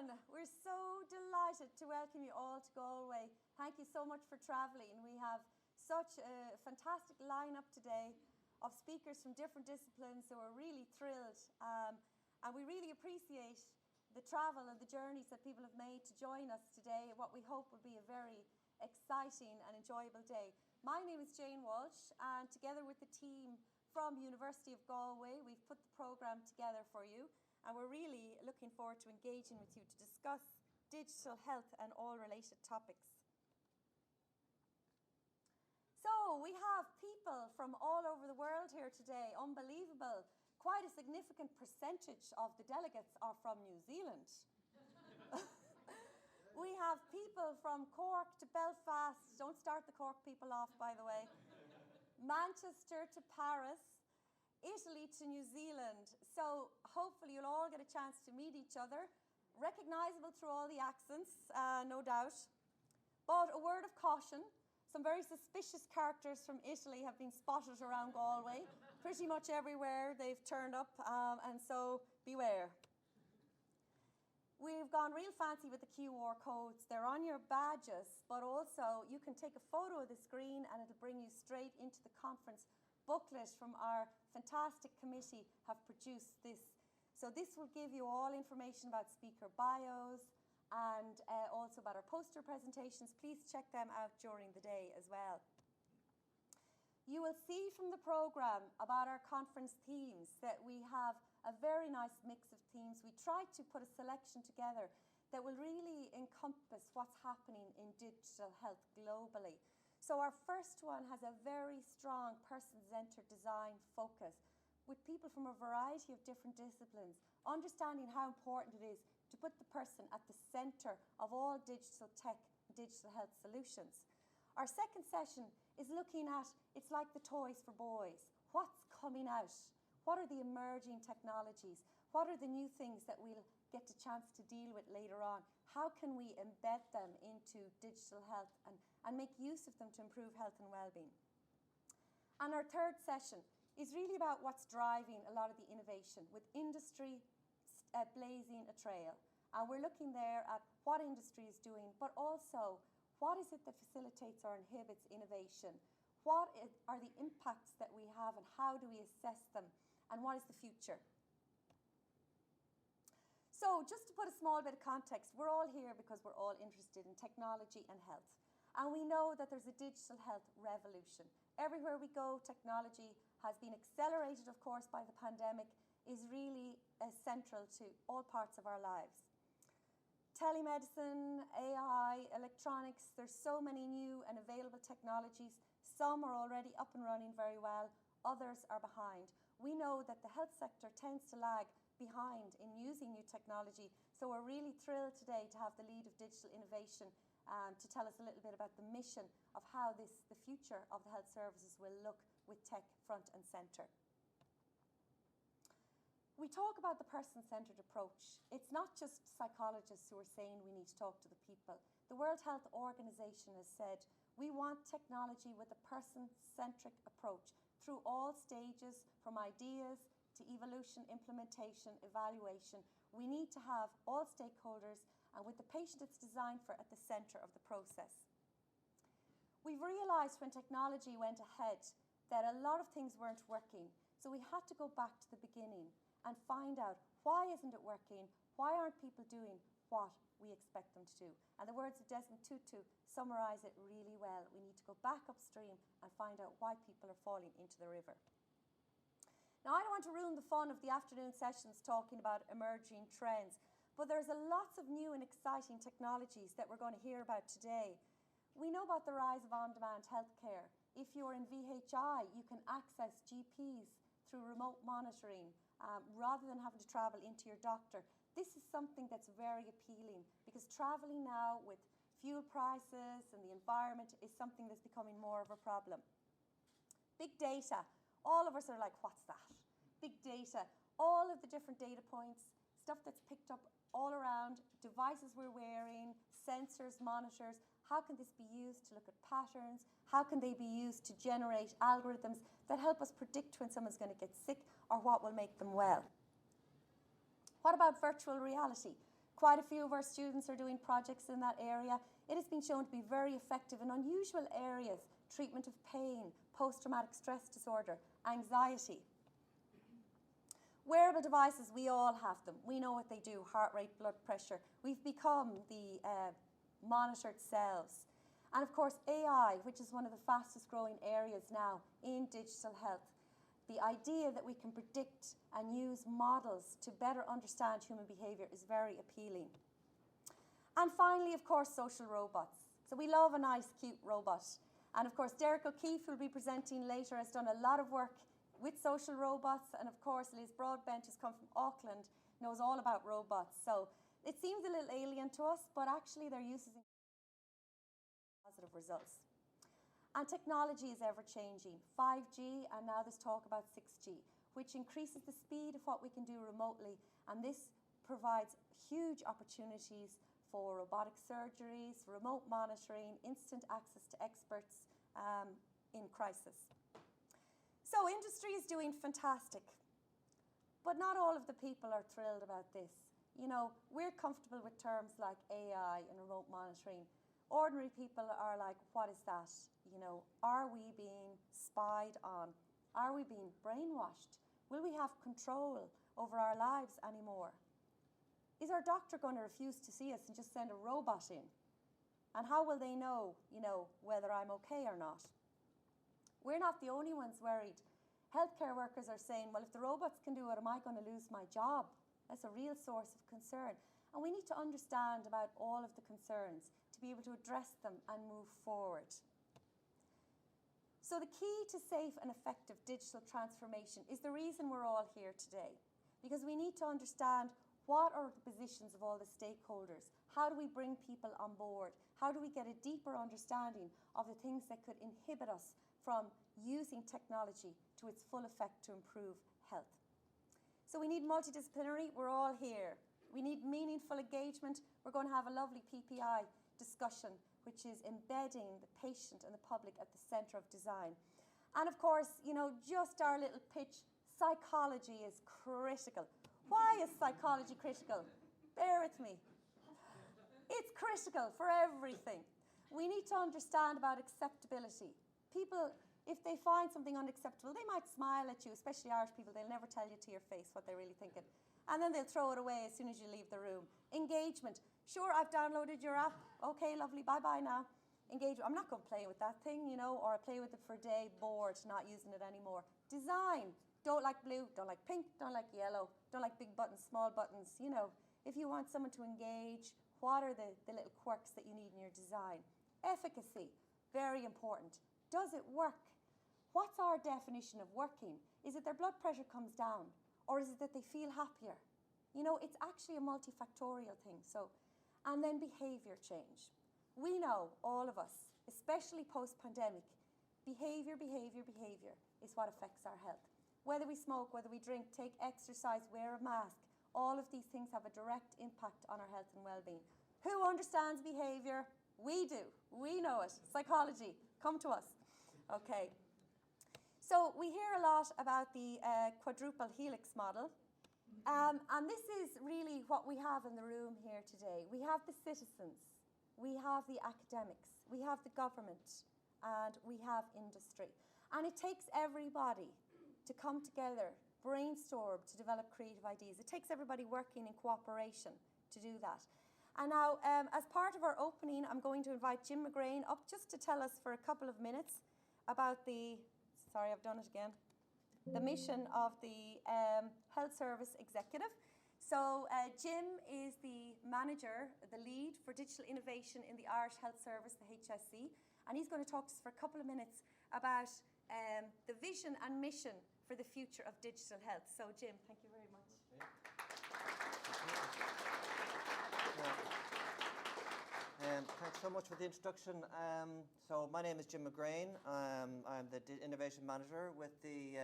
everyone. We're so delighted to welcome you all to Galway. Thank you so much for travelling. We have such a fantastic lineup today of speakers from different disciplines, so we're really thrilled. And we really appreciate the travel and the journeys that people have made to join us today at what we hope will be a very exciting and enjoyable day. My name is Jane Walsh, and together with the team from University of Galway, we've put the programme together for you. And we're really looking forward to engaging with you to discuss digital health and all related topics. So we have people from all over the world here today. Unbelievable. Quite a significant percentage of the delegates are from New Zealand. We have people from Cork to Belfast. Don't start the Cork people off, by the way. Manchester to Paris. Italy to New Zealand. So hopefully you'll all get a chance to meet each other, recognisable through all the accents, no doubt. But a word of caution, some very suspicious characters from Italy have been spotted around Galway. Pretty much everywhere they've turned up, and so beware. We've gone real fancy with the QR codes. They're on your badges, but also you can take a photo of the screen and it'll bring you straight into the conference booklet from our fantastic committee have produced this. So this will give you all information about speaker bios and also about our poster presentations. Please check them out during the day as well. You will see from the programme about our conference themes that we have a very nice mix of themes. We tried to put a selection together that will really encompass what's happening in digital health globally. So our first one has a very strong person-centred design focus with people from a variety of different disciplines, understanding how important it is to put the person at the centre of all digital tech and digital health solutions. Our second session is looking at, it's like the toys for boys. What's coming out? What are the emerging technologies? What are the new things that we'll get a chance to deal with later on? How can we embed them into digital health and make use of them to improve health and well-being? And our third session is really about what's driving a lot of the innovation, with industry blazing a trail. And we're looking there at what industry is doing, but also what is it that facilitates or inhibits innovation? What are the impacts that we have and how do we assess them? And what is the future? So just to put a small bit of context, we're all here because we're all interested in technology and health. And we know that there's a digital health revolution. Everywhere we go, technology has been accelerated, of course, by the pandemic, is really central to all parts of our lives. Telemedicine, AI, electronics, there's so many new and available technologies. Some are already up and running very well, others are behind. We know that the health sector tends to lag behind in using new technology. So we're really thrilled today to have the lead of digital innovation to tell us a little bit about the mission of how the future of the health services will look with tech front and centre. We talk about the person-centred approach. It's not just psychologists who are saying we need to talk to the people. The World Health Organization has said we want technology with a person-centric approach through all stages, from ideas to evolution, implementation, evaluation. We need to have all stakeholders and with the patient it's designed for at the centre of the process. We've realised when technology went ahead that a lot of things weren't working. So we had to go back to the beginning and find out why isn't it working? Why aren't people doing what we expect them to do? And the words of Desmond Tutu summarise it really well. We need to go back upstream and find out why people are falling into the river. Now, I don't want to ruin the fun of the afternoon sessions talking about emerging trends, but there's lots of new and exciting technologies that we're going to hear about today. We know about the rise of on-demand healthcare. If you're in VHI, you can access GPs through remote monitoring rather than having to travel into your doctor. This is something that's very appealing because travelling now with fuel prices and the environment is something that's becoming more of a problem. Big data. All of us are like, what's that? Big data, all of the different data points, stuff that's picked up all around, devices we're wearing, sensors, monitors. How can this be used to look at patterns? How can they be used to generate algorithms that help us predict when someone's going to get sick or what will make them well? What about virtual reality? Quite a few of our students are doing projects in that area. It has been shown to be very effective in unusual areas: treatment of pain, post-traumatic stress disorder, anxiety. Wearable devices, we all have them. We know what they do: heart rate, blood pressure. We've become the monitored selves. And of course, AI, which is one of the fastest growing areas now in digital health. The idea that we can predict and use models to better understand human behavior is very appealing. And finally, of course, social robots. So we love a nice, cute robot. And of course, Derek O'Keefe, who will be presenting later, has done a lot of work with social robots. And of course, Liz Broadbent, who's come from Auckland, knows all about robots. So it seems a little alien to us, but actually their use is positive results. And technology is ever changing. 5G, and now there's talk about 6G, which increases the speed of what we can do remotely. And this provides huge opportunities for robotic surgeries, remote monitoring, instant access to experts in crisis. So industry is doing fantastic, but not all of the people are thrilled about this. You know, we're comfortable with terms like AI and remote monitoring. Ordinary people are like, what is that? You know, are we being spied on? Are we being brainwashed? Will we have control over our lives anymore? Is our doctor going to refuse to see us and just send a robot in? And how will they know, whether I'm okay or not? We're not the only ones worried. Healthcare workers are saying, well, if the robots can do it, am I going to lose my job? That's a real source of concern. And we need to understand about all of the concerns to be able to address them and move forward. So the key to safe and effective digital transformation is the reason we're all here today. Because we need to understand what are the positions of all the stakeholders. How do we bring people on board? How do we get a deeper understanding of the things that could inhibit us from using technology to its full effect to improve health? So we need multidisciplinary. We're all here. We need meaningful engagement. We're going to have a lovely PPI discussion, which is embedding the patient and the public at the centre of design. And of course, just our little pitch, psychology is critical. Why is psychology critical? Bear with me. It's critical for everything. We need to understand about acceptability. People, if they find something unacceptable, they might smile at you, especially Irish people. They'll never tell you to your face what they're really thinking. And then they'll throw it away as soon as you leave the room. Engagement. Sure, I've downloaded your app. Okay, lovely, bye-bye now. Engagement. I'm not going to play with that thing, or I play with it for a day, bored, not using it anymore. Design. Don't like blue, don't like pink, don't like yellow, don't like big buttons, small buttons. If you want someone to engage, what are the little quirks that you need in your design? Efficacy. Very important. Does it work? What's our definition of working? Is it their blood pressure comes down? Or is it that they feel happier? It's actually a multifactorial thing. And then behavior change. We know, all of us, especially post-pandemic, behavior is what affects our health. Whether we smoke, whether we drink, take exercise, wear a mask, all of these things have a direct impact on our health and well-being. Who understands behavior? We do. We know it. Psychology, come to us. Okay. So we hear a lot about the quadruple helix model. And this is really what we have in the room here today. We have the citizens, we have the academics, we have the government, and we have industry. And it takes everybody to come together, brainstorm, to develop creative ideas. It takes everybody working in cooperation to do that. And now, as part of our opening, I'm going to invite Jim McGrain up just to tell us for a couple of minutes about the mission of the Health Service Executive. So Jim is the manager, the lead for digital innovation in the Irish Health Service, the HSE, and he's going to talk to us for a couple of minutes about the vision and mission for the future of digital health. So Jim, thank you very much. Thanks so much for the introduction. So my name is Jim McGrain. I'm the Innovation Manager with the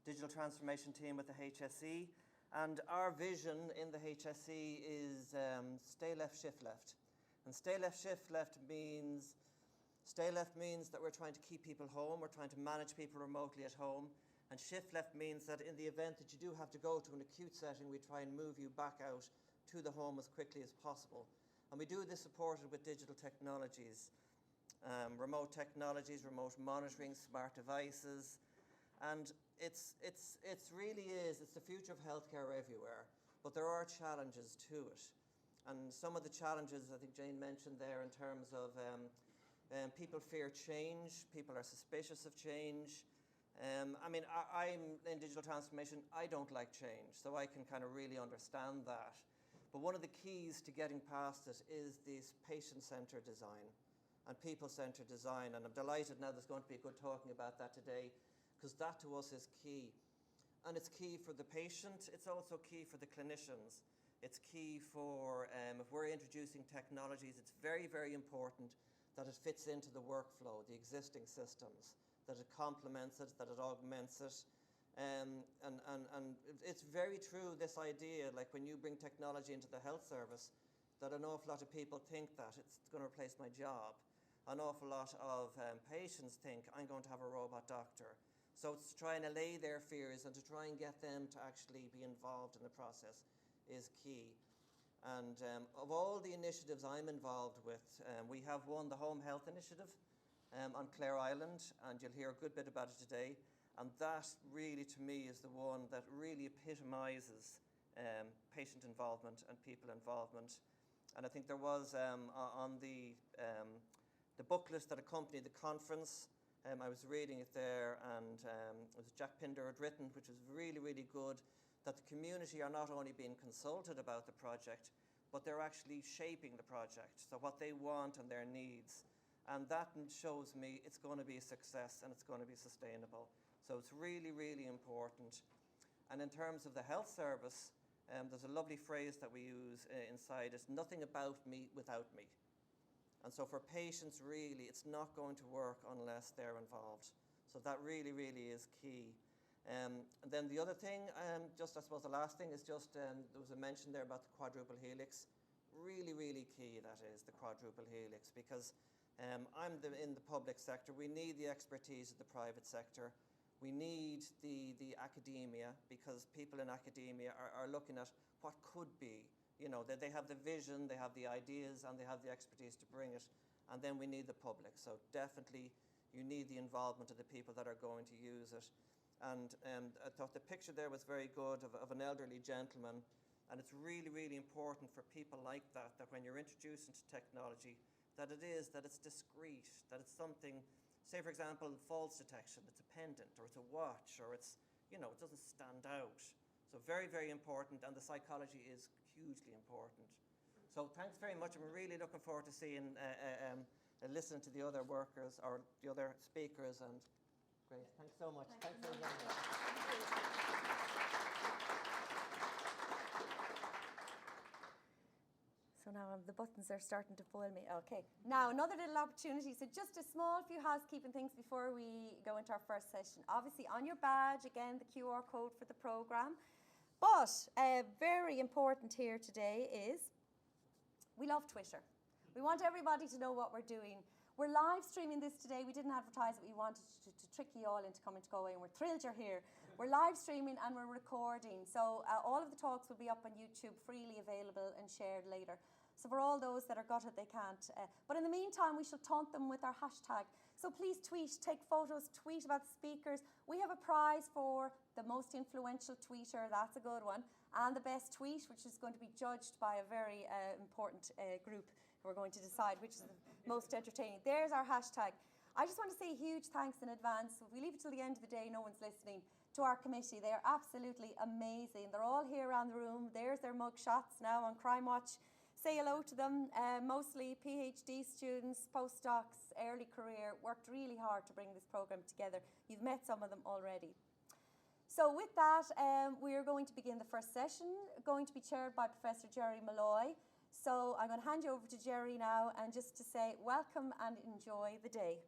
Digital Transformation Team with the HSE. And our vision in the HSE is stay left, shift left. And stay left, shift left means that we're trying to keep people home. We're trying to manage people remotely at home. And shift left means that in the event that you do have to go to an acute setting, we try and move you back out to the home as quickly as possible. And we do this supported with digital technologies, remote technologies, remote monitoring, smart devices. And it's the future of healthcare everywhere. But there are challenges to it. And some of the challenges, I think Jane mentioned there, in terms of people fear change, people are suspicious of change. I'm in digital transformation, I don't like change, so I can kind of really understand that. But one of the keys to getting past it is this patient-centered design and people-centered design. And I'm delighted now there's going to be a good talking about that today, because that to us is key. And it's key for the patient, it's also key for the clinicians. It's key for, if we're introducing technologies, it's very, very important that it fits into the workflow, the existing systems, that it complements it, that it augments it. And it's very true, this idea, like when you bring technology into the health service, that an awful lot of people think that it's going to replace my job. An awful lot of patients think, I'm going to have a robot doctor. So it's to try and allay their fears and to try and get them to actually be involved in the process is key. And of all the initiatives I'm involved with, we have one, the Home Health Initiative on Clare Island, and you'll hear a good bit about it today. And that really, to me, is the one that really epitomises patient involvement and people involvement. And I think there was on the book list that accompanied the conference, I was reading it there, and it was Jack Pinder had written, which was really, really good, that the community are not only being consulted about the project, but they're actually shaping the project, so what they want and their needs. And that shows me it's going to be a success and it's going to be sustainable. So it's really, really important. And in terms of the health service, there's a lovely phrase that we use inside it, nothing about me without me. And so for patients, really, it's not going to work unless they're involved. So that really, really is key. And then the other thing, just I suppose the last thing is just, there was a mention there about the quadruple helix. Really, really key, that is, the quadruple helix, because I'm in the public sector. We need the expertise of the private sector. We need the academia, because people in academia are looking at what could be. You know, they have the vision, they have the ideas, and they have the expertise to bring it. And then we need the public. So definitely you need the involvement of the people that are going to use it. And I thought the picture there was very good of an elderly gentleman. And it's really, really important for people like that when you're introduced into technology, that it's discreet, that it's something, say for example, falls detection, it's a pendant or it's a watch or it's, it doesn't stand out. So very, very important, and the psychology is hugely important. So thanks very much. I'm really looking forward to seeing, listening to the other workers or the other speakers, and great. Thanks so much. Thanks very much. So now the buttons are starting to foil me. Okay. Now another little opportunity. So just a small few housekeeping things before we go into our first session. Obviously on your badge, again, the QR code for the programme. But very important here today is we love Twitter. We want everybody to know what we're doing. We're live streaming this today. We didn't advertise it. We wanted to trick you all into coming to Galway, and we're thrilled you're here. We're live streaming and we're recording. So all of the talks will be up on YouTube, freely available and shared later. So for all those that are gutted they can't. But in the meantime, we shall taunt them with our hashtag. So please tweet, take photos, tweet about the speakers. We have a prize for the most influential tweeter, that's a good one, and the best tweet, which is going to be judged by a very important group who are going to decide which is the most entertaining. There's our hashtag. I just want to say a huge thanks in advance. If we leave it till the end of the day, no one's listening, to our committee. They are absolutely amazing. They're all here around the room. There's their mug shots now on Crime Watch. Say hello to them. Mostly PhD students, postdocs, early career, worked really hard to bring this programme together. You've met some of them already. So with that, we are going to begin the first session, going to be chaired by Professor Jerry Malloy. So I'm going to hand you over to Jerry now, and just to say welcome and enjoy the day.